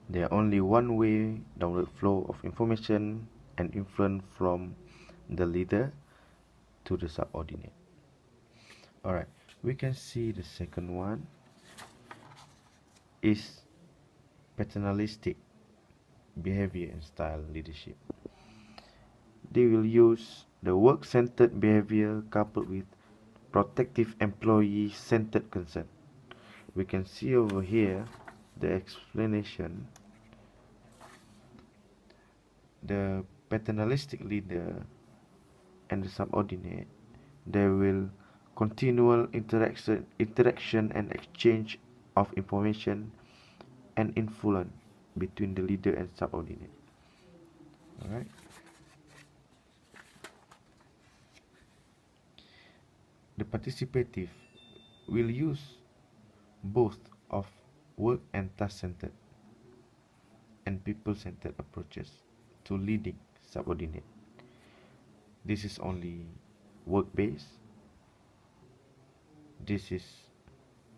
They are only one-way downward flow of information and influence from the leader to the subordinate. Alright, we can see the second one is paternalistic behavior and style leadership. They will use the work-centered behavior coupled with protective employee-centered concern. We can see over here the explanation. The paternalistic leader and the subordinate, there will continual interaction and exchange of information and influence between the leader and subordinate. Alright. The participative will use both of work and task-centered and people-centered approaches to leading subordinate. This is only work-based. This is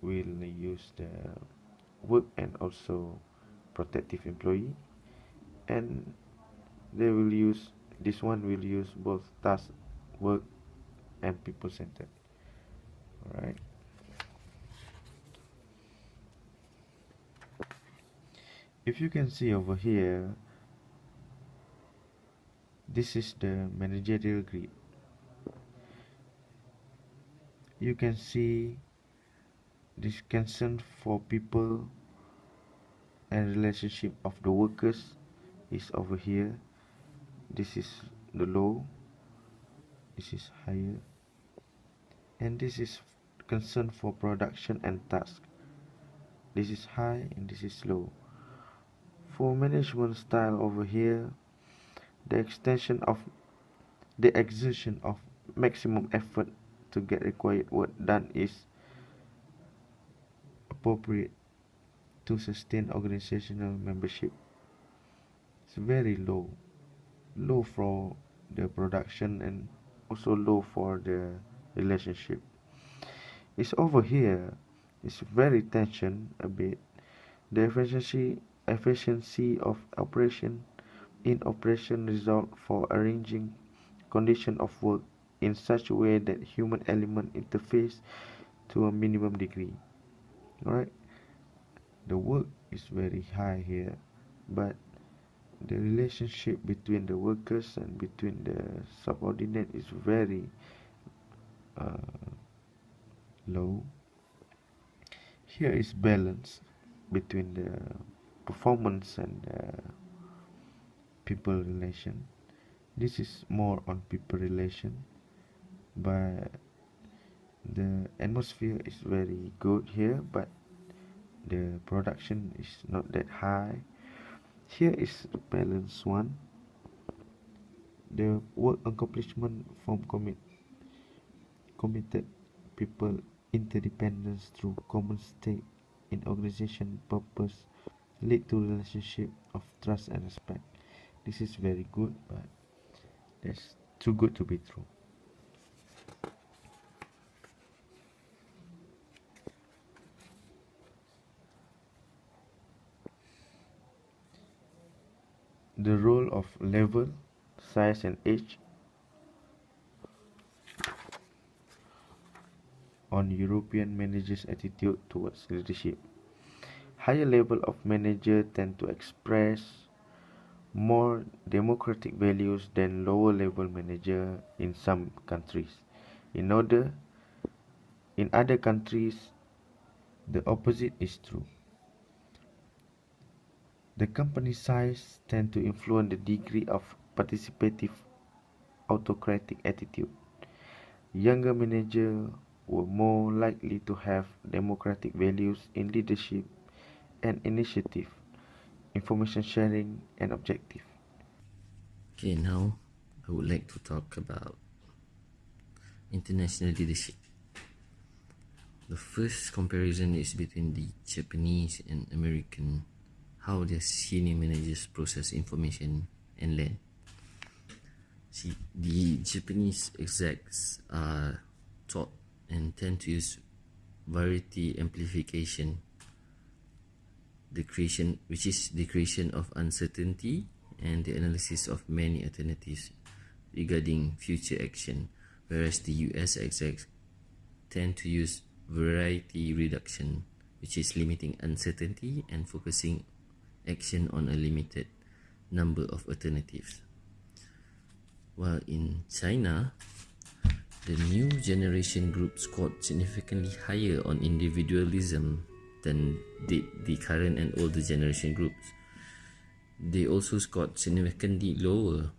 will use the work and also protective employee, and they will use this one will use both task, work, and people-centered. All right. If you can see over here, this is the managerial grid. You can see this concern for people and relationship of the workers is over here. This is the low, this is higher, and this is concern for production and task. This is high and this is low. For management style over here, the exertion of maximum effort to get required work done is appropriate to sustain organizational membership. It's very low for the production and also low for the relationship. It's over here, it's very tension a bit. The efficiency of operation result for arranging condition of work in such a way that human element interface to a minimum degree. Alright, the work is very high here, but the relationship between the workers and between the subordinate is very low. Here is balance between the performance and people relation. This is more on people relation, but the atmosphere is very good here, but the production is not that high. Here is the balance one. The work accomplishment from committed people interdependence through common stake in organization purpose lead to relationship of trust and respect. This is very good, but that's too good to be true. The role of level, size, and age on European managers' attitude towards leadership. Higher level of manager tend to express more democratic values than lower level manager in some countries. In other countries, the opposite is true. The company size tend to influence the degree of participative autocratic attitude. Younger managers were more likely to have democratic values in leadership and initiative, information sharing, and objective. Okay, now I would like to talk about international leadership. The first comparison is between the Japanese and American, how their senior managers process information and learn. See, the Japanese execs are taught and tend to use variety amplification which is the creation of uncertainty and the analysis of many alternatives regarding future action, whereas the US execs tend to use variety reduction, which is limiting uncertainty and focusing action on a limited number of alternatives. While in China, the new generation group scored significantly higher on individualism than did the current and older generation groups. They also scored significantly lower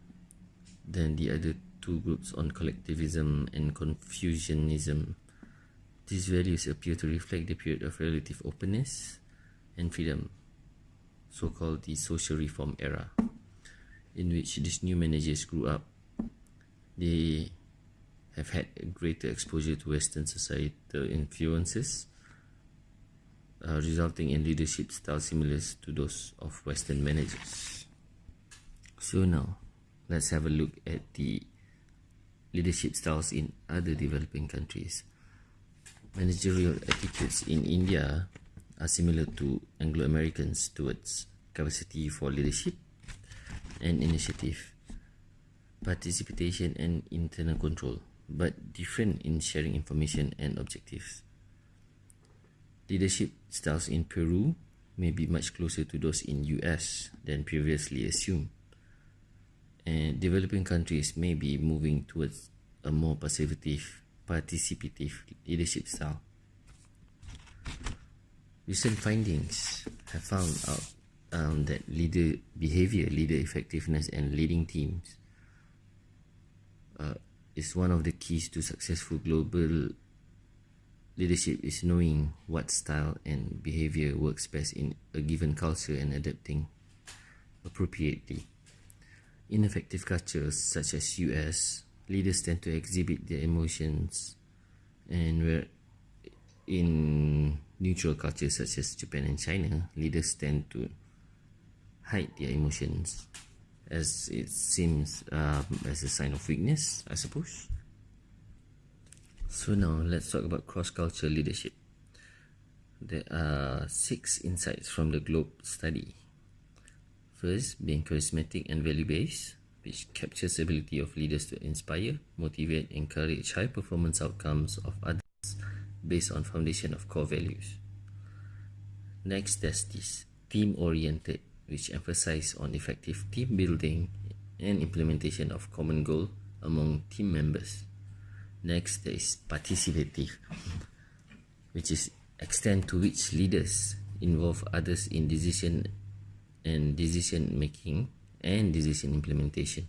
than the other two groups on collectivism and Confucianism. These values appear to reflect the period of relative openness and freedom, so-called the social reform era, in which these new managers grew up. They have had a greater exposure to Western societal influences, resulting in leadership styles similar to those of Western managers. So now, let's have a look at the leadership styles in other developing countries. Managerial attitudes in India are similar to Anglo-Americans towards capacity for leadership and initiative, participation and internal control, but different in sharing information and objectives. Leadership styles in Peru may be much closer to those in US than previously assumed, and developing countries may be moving towards a more participative leadership style. Recent findings have found out that leader behavior, leader effectiveness, and leading teams is one of the keys to successful global leadership. Is knowing what style and behavior works best in a given culture and adapting appropriately. In effective cultures such as US, leaders tend to exhibit their emotions, and where in neutral cultures such as Japan and China, leaders tend to hide their emotions, as it seems as a sign of weakness, I suppose. So now let's talk about cross-cultural leadership. There are 6 insights from the Globe study. First, being charismatic and value-based, which captures the ability of leaders to inspire, motivate, encourage high performance outcomes of others based on foundation of core values. Next, there's this team-oriented, which emphasizes on effective team building and implementation of common goal among team members. Next, there is participative, which is extent to which leaders involve others in decision making and decision implementation.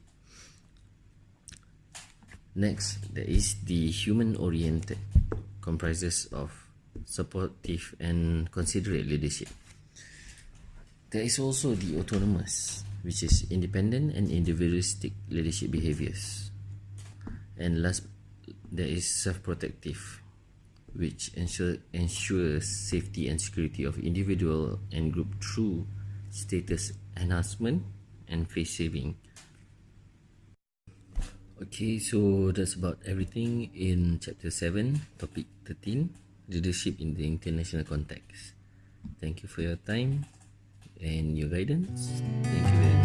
Next, there is the human-oriented, comprises of supportive and considerate leadership. There is also the autonomous, which is independent and individualistic leadership behaviors. And last, there is self-protective, which ensures safety and security of individual and group through status enhancement and face saving. Okay, so that's about everything in chapter 7, topic 13, leadership in the international context. Thank you for your time and your guidance. Thank you very much.